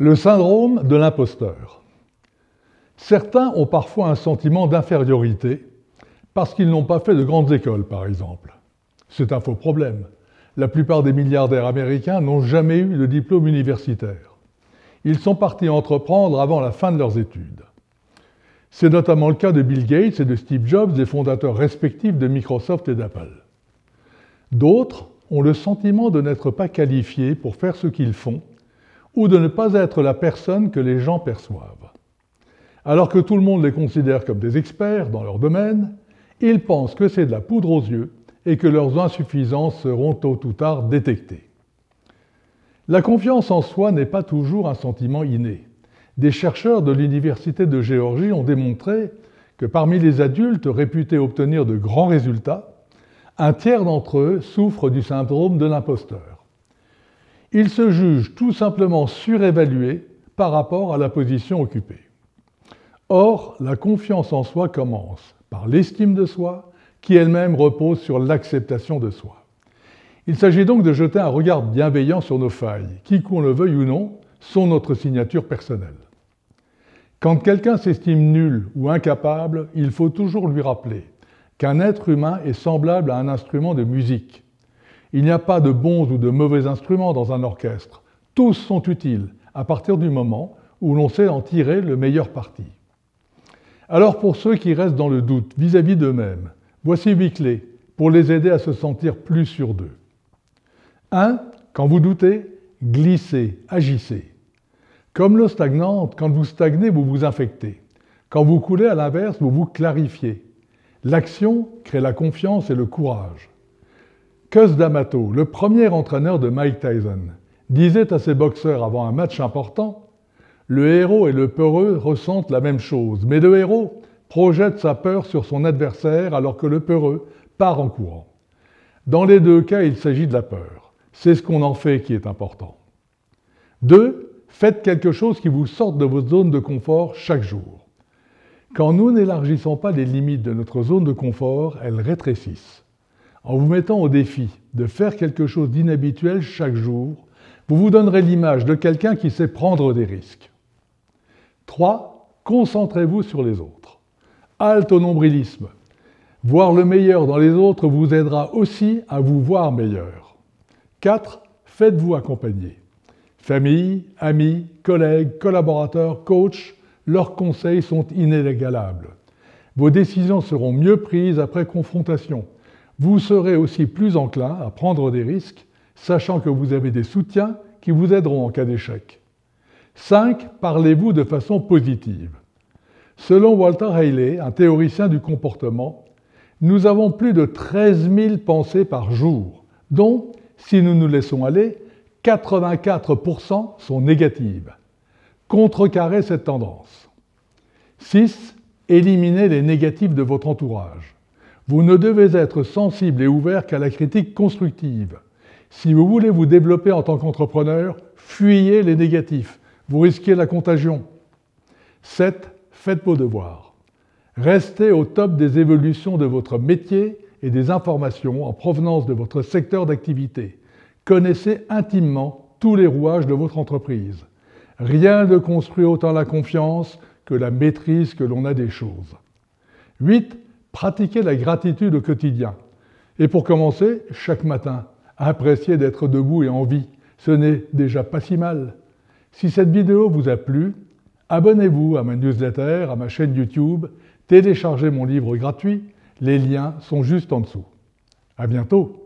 Le syndrome de l'imposteur. Certains ont parfois un sentiment d'infériorité parce qu'ils n'ont pas fait de grandes écoles, par exemple. C'est un faux problème. La plupart des milliardaires américains n'ont jamais eu de diplôme universitaire. Ils sont partis entreprendre avant la fin de leurs études. C'est notamment le cas de Bill Gates et de Steve Jobs, des fondateurs respectifs de Microsoft et d'Apple. D'autres ont le sentiment de n'être pas qualifiés pour faire ce qu'ils font ou de ne pas être la personne que les gens perçoivent. Alors que tout le monde les considère comme des experts dans leur domaine, ils pensent que c'est de la poudre aux yeux et que leurs insuffisances seront tôt ou tard détectées. La confiance en soi n'est pas toujours un sentiment inné. Des chercheurs de l'Université de Géorgie ont démontré que parmi les adultes réputés obtenir de grands résultats, un tiers d'entre eux souffrent du syndrome de l'imposteur. Ils se jugent tout simplement surévalués par rapport à la position occupée. Or, la confiance en soi commence par l'estime de soi, qui elle-même repose sur l'acceptation de soi. Il s'agit donc de jeter un regard bienveillant sur nos failles, qui, qu'on le veuille ou non, sont notre signature personnelle. Quand quelqu'un s'estime nul ou incapable, il faut toujours lui rappeler qu'un être humain est semblable à un instrument de musique. Il n'y a pas de bons ou de mauvais instruments dans un orchestre. Tous sont utiles à partir du moment où l'on sait en tirer le meilleur parti. Alors pour ceux qui restent dans le doute vis-à-vis d'eux-mêmes, voici 8 clés pour les aider à se sentir plus sûrs d'eux. 1. Quand vous doutez, glissez, agissez. Comme l'eau stagnante, quand vous stagnez, vous vous infectez. Quand vous coulez, à l'inverse, vous vous clarifiez. L'action crée la confiance et le courage. Cus D'Amato, le premier entraîneur de Mike Tyson, disait à ses boxeurs avant un match important: « Le héros et le peureux ressentent la même chose, mais le héros projette sa peur sur son adversaire alors que le peureux part en courant. Dans les deux cas, il s'agit de la peur. C'est ce qu'on en fait qui est important. » 2. Faites quelque chose qui vous sorte de votre zone de confort chaque jour. Quand nous n'élargissons pas les limites de notre zone de confort, elles rétrécissent. En vous mettant au défi de faire quelque chose d'inhabituel chaque jour, vous vous donnerez l'image de quelqu'un qui sait prendre des risques. 3. Concentrez-vous sur les autres. Halte au nombrilisme. Voir le meilleur dans les autres vous aidera aussi à vous voir meilleur. 4. Faites-vous accompagner. Famille, amis, collègues, collaborateurs, coachs, leurs conseils sont inégalables. Vos décisions seront mieux prises après confrontation. Vous serez aussi plus enclin à prendre des risques, sachant que vous avez des soutiens qui vous aideront en cas d'échec. 5. Parlez-vous de façon positive. Selon Walter Haley, un théoricien du comportement, nous avons plus de 13 000 pensées par jour, dont, si nous nous laissons aller, 84% sont négatives. Contrecarrez cette tendance. 6. Éliminez les négatifs de votre entourage. Vous ne devez être sensible et ouvert qu'à la critique constructive. Si vous voulez vous développer en tant qu'entrepreneur, fuyez les négatifs. Vous risquez la contagion. 7. Faites vos devoirs. Restez au top des évolutions de votre métier et des informations en provenance de votre secteur d'activité. Connaissez intimement tous les rouages de votre entreprise. Rien ne construit autant la confiance que la maîtrise que l'on a des choses. 8. Pratiquez la gratitude au quotidien. Et pour commencer, chaque matin, appréciez d'être debout et en vie. Ce n'est déjà pas si mal. Si cette vidéo vous a plu, abonnez-vous à ma newsletter, à ma chaîne YouTube, téléchargez mon livre gratuit, les liens sont juste en dessous. À bientôt.